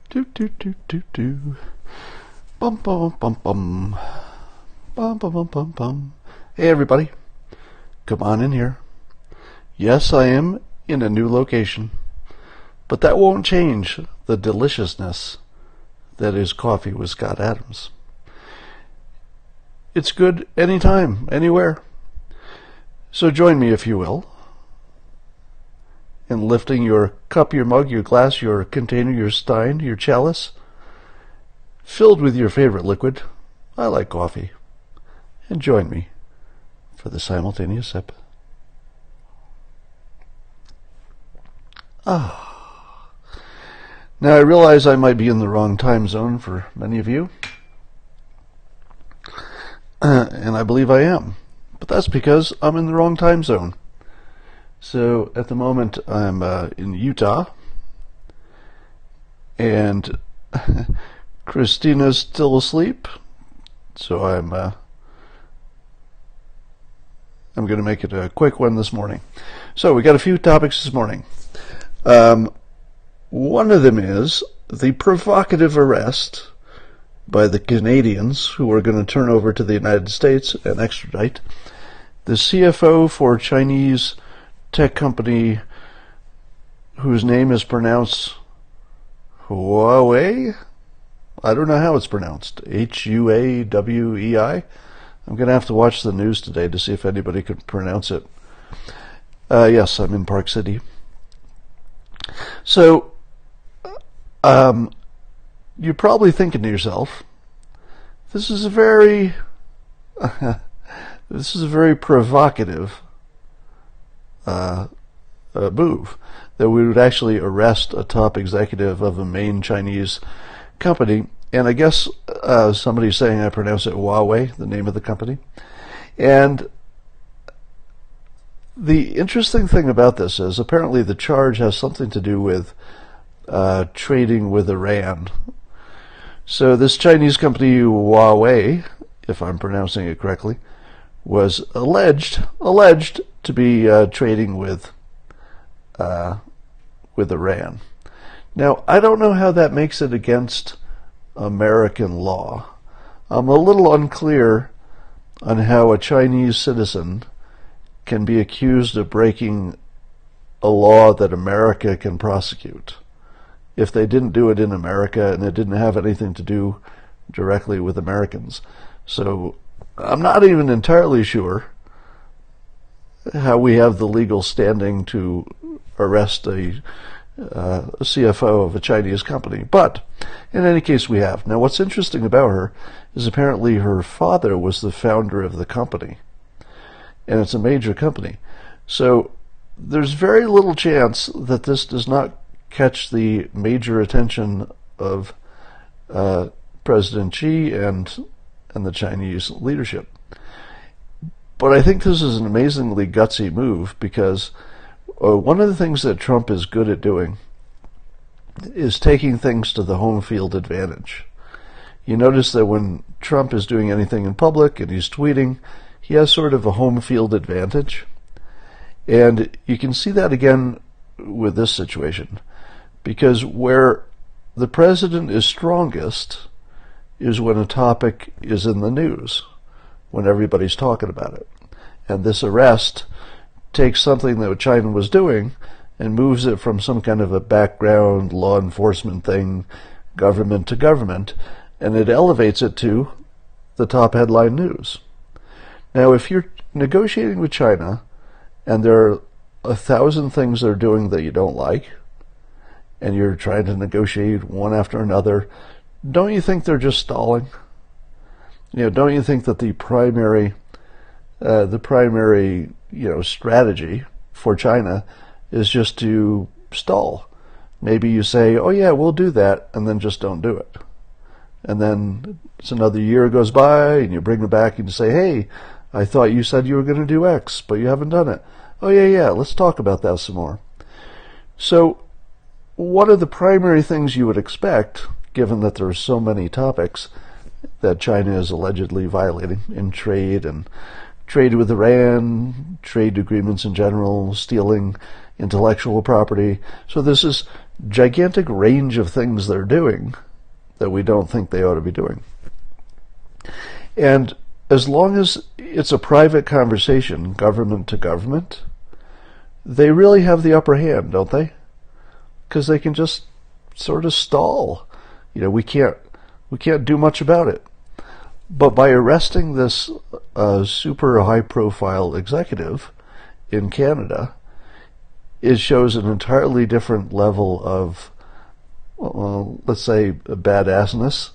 Do do do do do. Bum bum bum bum. Bum bum bum bum bum. Hey everybody, come on in here. Yes, I am in a new location, but that won't change the deliciousness that is coffee with Scott Adams. It's good anytime, anywhere. So join me, if you will, in lifting your cup, your mug, your glass, your container, your stein, your chalice, filled with your favorite liquid. I like coffee. And join me for the simultaneous sip. Now I realize I might be in the wrong time zone for many of you, and I believe I am, but that's because I'm in the wrong time zone. So at the moment I'm in Utah, and Christina's still asleep, so I'm going to make it a quick one this morning. So we got a few topics this morning. One of them is the provocative arrest by the Canadians who are going to turn over to the United States and extradite the CFO for Chinese tech company whose name is pronounced Huawei. I don't know how it's pronounced. Huawei. I'm going to have to watch the news today to see if anybody could pronounce it. Yes, I'm in Park City. So, you're probably thinking to yourself, this is a very provocative move, that we would actually arrest a top executive of a main Chinese company. And I guess somebody's saying I pronounce it Huawei, the name of the company. And the interesting thing about this is apparently the charge has something to do with trading with Iran. So this Chinese company Huawei, if I'm pronouncing it correctly, was alleged to be trading with Iran. Now, I don't know how that makes it against American law. I'm a little unclear on how a Chinese citizen can be accused of breaking a law that America can prosecute if they didn't do it in America and it didn't have anything to do directly with Americans. So I'm not even entirely sure how we have the legal standing to arrest a CFO of a Chinese company. But in any case, we have. Now, what's interesting about her is apparently her father was the founder of the company, and it's a major company. So there's very little chance that this does not catch the major attention of President Xi and the Chinese leadership. But I think this is an amazingly gutsy move, because one of the things that Trump is good at doing is taking things to the home field advantage. You notice that when Trump is doing anything in public and he's tweeting, he has sort of a home field advantage. And you can see that again with this situation, because where the president is strongest is when a topic is in the news, when everybody's talking about it. And this arrest takes something that China was doing and moves it from some kind of a background law enforcement thing, government to government, and it elevates it to the top headline news. Now, if you're negotiating with China and there are 1,000 things they're doing that you don't like, and you're trying to negotiate one after another, don't you think they're just stalling? Don't you think that the primary strategy for China is just to stall? Maybe you say, oh yeah, we'll do that, and then just don't do it. And then it's another year goes by, and you bring it back and you say, hey, I thought you said you were going to do X, but you haven't done it. Oh yeah, let's talk about that some more. So one of the primary things you would expect, given that there are so many topics that China is allegedly violating in trade and trade with Iran, trade agreements in general, stealing intellectual property. So this is gigantic range of things they're doing that we don't think they ought to be doing. And as long as it's a private conversation, government to government, they really have the upper hand, don't they? Because they can just sort of stall. We can't do much about it. But by arresting this super high-profile executive in Canada, it shows an entirely different level of, let's say, badassness.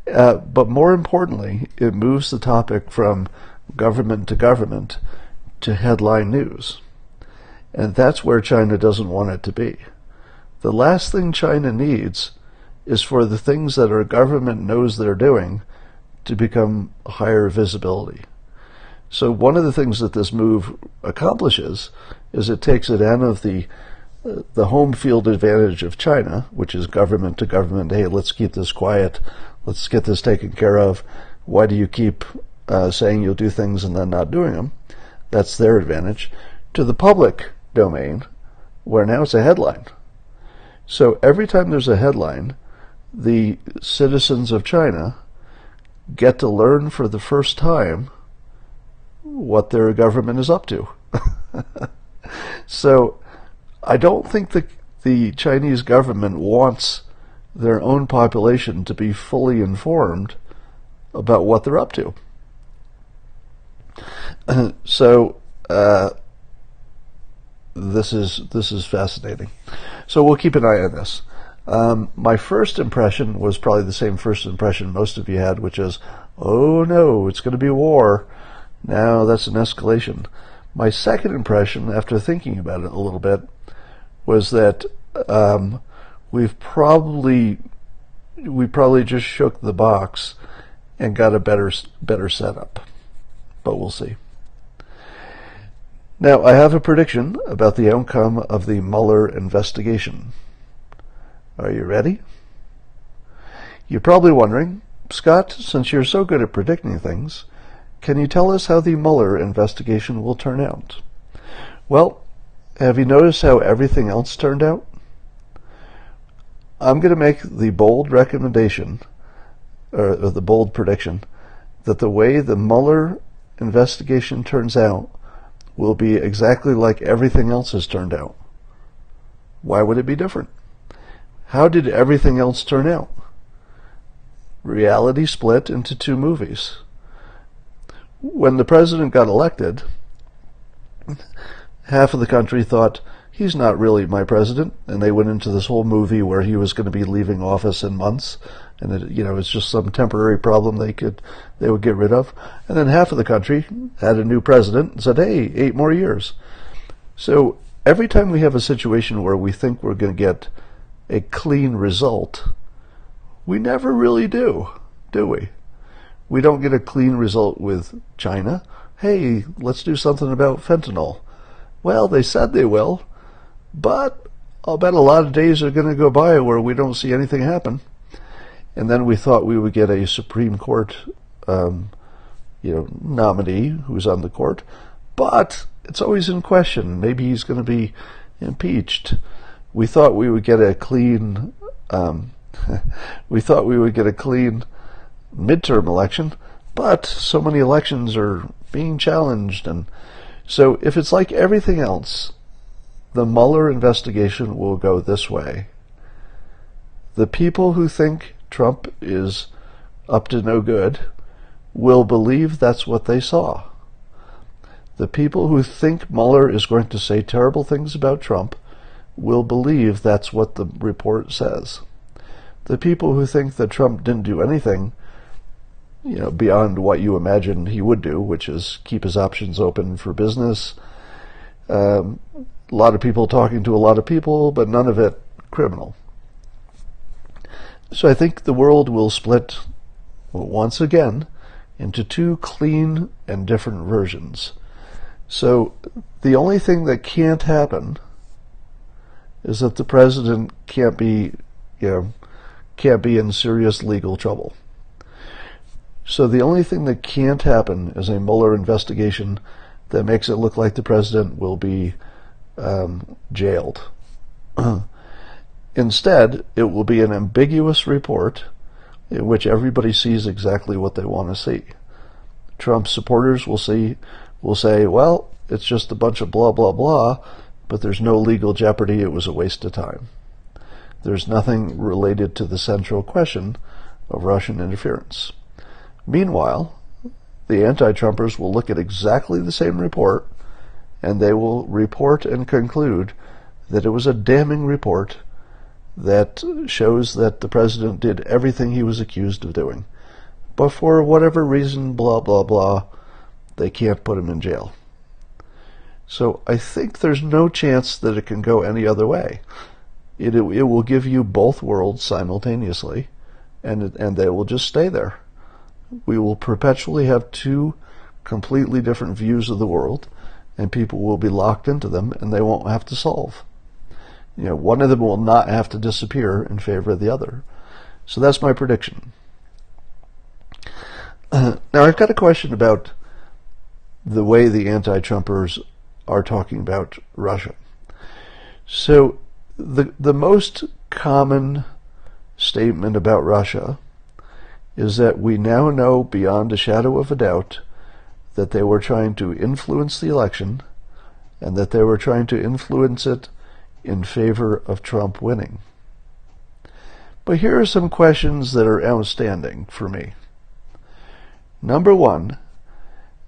But more importantly, it moves the topic from government to government to headline news. And that's where China doesn't want it to be. The last thing China needs is for the things that our government knows they're doing to become higher visibility. So one of the things that this move accomplishes is it takes it out of the home field advantage of China, which is government to government. Hey, let's keep this quiet. Let's get this taken care of. Why do you keep saying you'll do things and then not doing them? That's their advantage. To the public domain, where now it's a headline. So every time there's a headline, the citizens of China get to learn for the first time what their government is up to. So I don't think the Chinese government wants their own population to be fully informed about what they're up to. So this is fascinating. So we'll keep an eye on this. My first impression was probably the same first impression most of you had, which is, oh no, it's going to be war. Now that's an escalation. My second impression, after thinking about it a little bit, was that we probably just shook the box and got a better setup. But we'll see. Now, I have a prediction about the outcome of the Mueller investigation. Are you ready? You're probably wondering, Scott, since you're so good at predicting things, can you tell us how the Mueller investigation will turn out? Well, have you noticed how everything else turned out? I'm going to make the bold recommendation, or the bold prediction, that the way the Mueller investigation turns out will be exactly like everything else has turned out. Why would it be different? How did everything else turn out? Reality split into two movies. When the president got elected, half of the country thought, he's not really my president, and they went into this whole movie where he was going to be leaving office in months, and it's just some temporary problem they would get rid of. And then half of the country had a new president and said, hey, 8 more years. So every time we have a situation where we think we're going to get a clean result, we never really do we? We don't get a clean result with China. Hey, let's do something about fentanyl. Well, they said they will, but I'll bet a lot of days are going to go by where we don't see anything happen. And then we thought we would get a Supreme Court nominee who's on the court, but it's always in question. Maybe he's going to be impeached. We thought we would get a clean midterm election, but so many elections are being challenged. And so if it's like everything else, the Mueller investigation will go this way. The people who think Trump is up to no good will believe that's what they saw. The people who think Mueller is going to say terrible things about Trump will believe that's what the report says. The people who think that Trump didn't do anything, beyond what you imagine he would do, which is keep his options open for business, a lot of people talking to a lot of people, but none of it criminal. So I think the world will split once again into two clean and different versions. So the only thing that can't happen is that the president can't be in serious legal trouble. So the only thing that can't happen is a Mueller investigation that makes it look like the president will be jailed. Instead, it will be an ambiguous report in which everybody sees exactly what they want to see. Trump supporters will say, well, it's just a bunch of blah, blah, blah, but there's no legal jeopardy. It was a waste of time. There's nothing related to the central question of Russian interference. Meanwhile, the anti-Trumpers will look at exactly the same report, and they will report and conclude that it was a damning report that shows that the president did everything he was accused of doing. But for whatever reason, blah, blah, blah, they can't put him in jail. So I think there's no chance that it can go any other way. It will give you both worlds simultaneously, and they will just stay there. We will perpetually have two completely different views of the world, and people will be locked into them, and they won't have to solve. One of them will not have to disappear in favor of the other. So that's my prediction. Now, I've got a question about the way the anti-Trumpers are talking about Russia. So the most common statement about Russia is that we now know beyond a shadow of a doubt that they were trying to influence the election and that they were trying to influence it in favor of Trump winning. But here are some questions that are outstanding for me. Number one,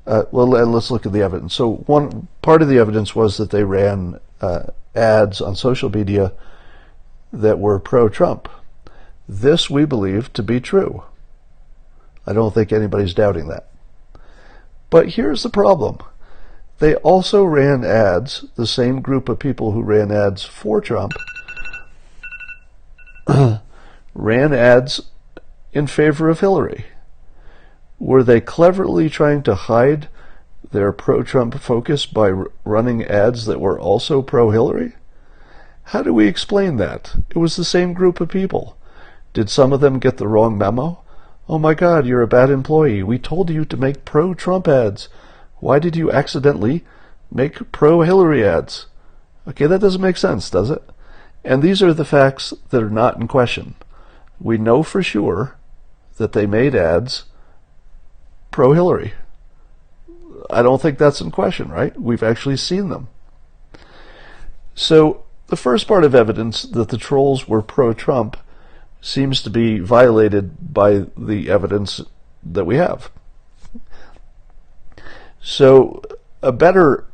let's look at the evidence. So one part of the evidence was that they ran ads on social media that were pro-Trump. This we believe to be true. I don't think anybody's doubting that. But here's the problem. They also ran ads, the same group of people who ran ads for Trump, ran ads in favor of Hillary. Were they cleverly trying to hide their pro-Trump focus by running ads that were also pro-Hillary? How do we explain that? It was the same group of people. Did some of them get the wrong memo? Oh my God, you're a bad employee. We told you to make pro-Trump ads. Why did you accidentally make pro-Hillary ads? Okay, that doesn't make sense, does it? And these are the facts that are not in question. We know for sure that they made ads pro-Hillary. I don't think that's in question, right? We've actually seen them. So the first part of evidence that the trolls were pro-Trump seems to be violated by the evidence that we have. So a better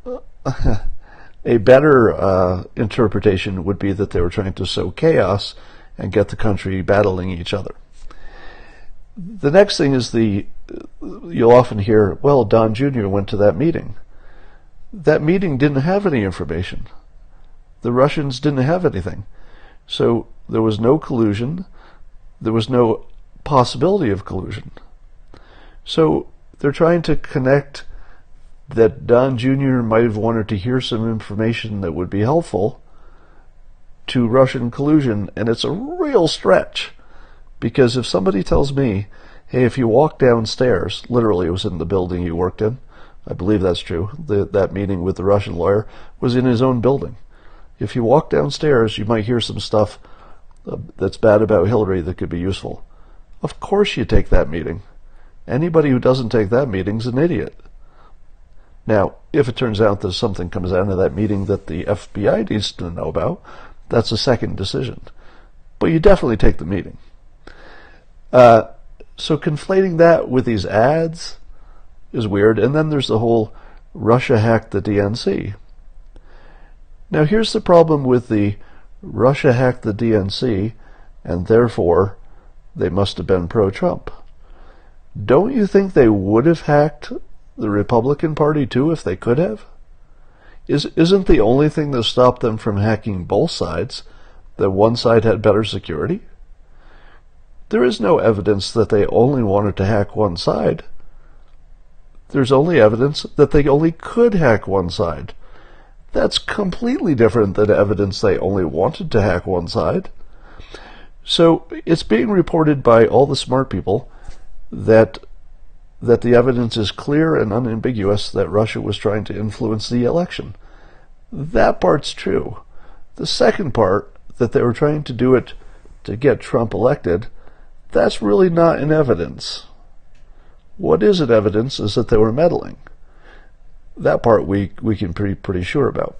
interpretation would be that they were trying to sow chaos and get the country battling each other. The next thing is you'll often hear, well, Don Jr. went to that meeting. That meeting didn't have any information. The Russians didn't have anything. So there was no collusion. There was no possibility of collusion. So they're trying to connect that Don Jr. might have wanted to hear some information that would be helpful to Russian collusion, and it's a real stretch. Because if somebody tells me, hey, if you walk downstairs, literally it was in the building you worked in, I believe that's true, that meeting with the Russian lawyer was in his own building. If you walk downstairs, you might hear some stuff that's bad about Hillary that could be useful. Of course you take that meeting. Anybody who doesn't take that meeting's an idiot. Now, if it turns out that something comes out of that meeting that the FBI needs to know about, that's a second decision. But you definitely take the meeting. So conflating that with these ads is weird. And then there's the whole Russia hacked the DNC. Now here's the problem with the Russia hacked the DNC, and therefore they must have been pro-Trump. Don't you think they would have hacked the Republican Party too if they could have? Isn't the only thing that stopped them from hacking both sides that one side had better security? There is no evidence that they only wanted to hack one side. There's only evidence that they only could hack one side. That's completely different than evidence they only wanted to hack one side. So it's being reported by all the smart people that the evidence is clear and unambiguous that Russia was trying to influence the election. That part's true. The second part, that they were trying to do it to get Trump elected, that's really not in evidence. What is in evidence is that they were meddling. That part we can be pretty sure about.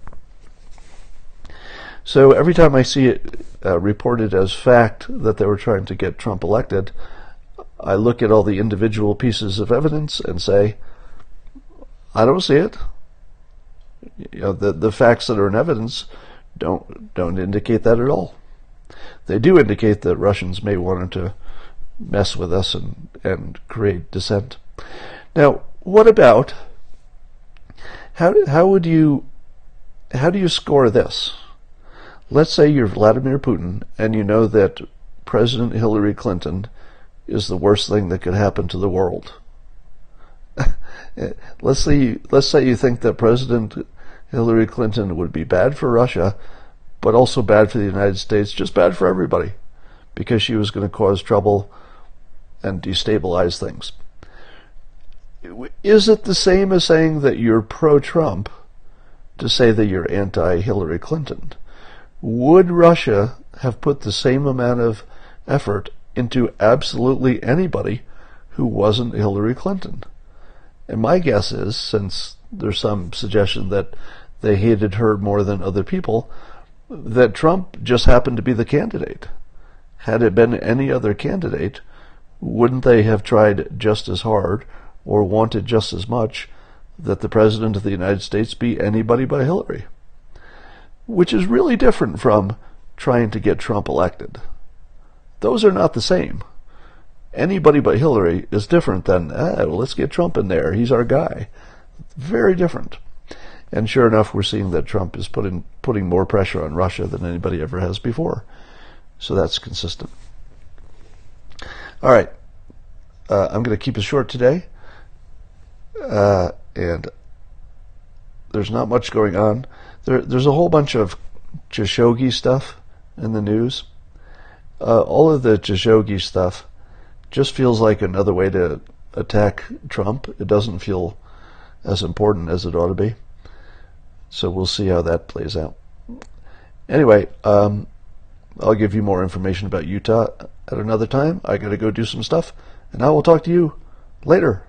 So every time I see it reported as fact that they were trying to get Trump elected, I look at all the individual pieces of evidence and say, I don't see it. You know, the facts that are in evidence don't indicate that at all. They do indicate that Russians may want to mess with us and create dissent. Now, what about how do you score this? Let's say you're Vladimir Putin and you know that President Hillary Clinton is the worst thing that could happen to the world. Let's say you think that President Hillary Clinton would be bad for Russia, but also bad for the United States, just bad for everybody, because she was going to cause trouble and destabilize things. Is it the same as saying that you're pro-Trump to say that you're anti-Hillary Clinton? Would Russia have put the same amount of effort into absolutely anybody who wasn't Hillary Clinton? And my guess is, since there's some suggestion that they hated her more than other people, that Trump just happened to be the candidate. Had it been any other candidate, wouldn't they have tried just as hard or wanted just as much that the President of the United States be anybody but Hillary? Which is really different from trying to get Trump elected. Those are not the same. Anybody but Hillary is different than, well, let's get Trump in there, he's our guy. Very different. And sure enough, we're seeing that Trump is putting more pressure on Russia than anybody ever has before. So that's consistent. All right. I'm going to keep it short today. And there's not much going on. There's a whole bunch of Khashoggi stuff in the news. All of the Khashoggi stuff just feels like another way to attack Trump. It doesn't feel as important as it ought to be. So we'll see how that plays out. Anyway, I'll give you more information about Utah at another time. I got to go do some stuff, and I will talk to you later.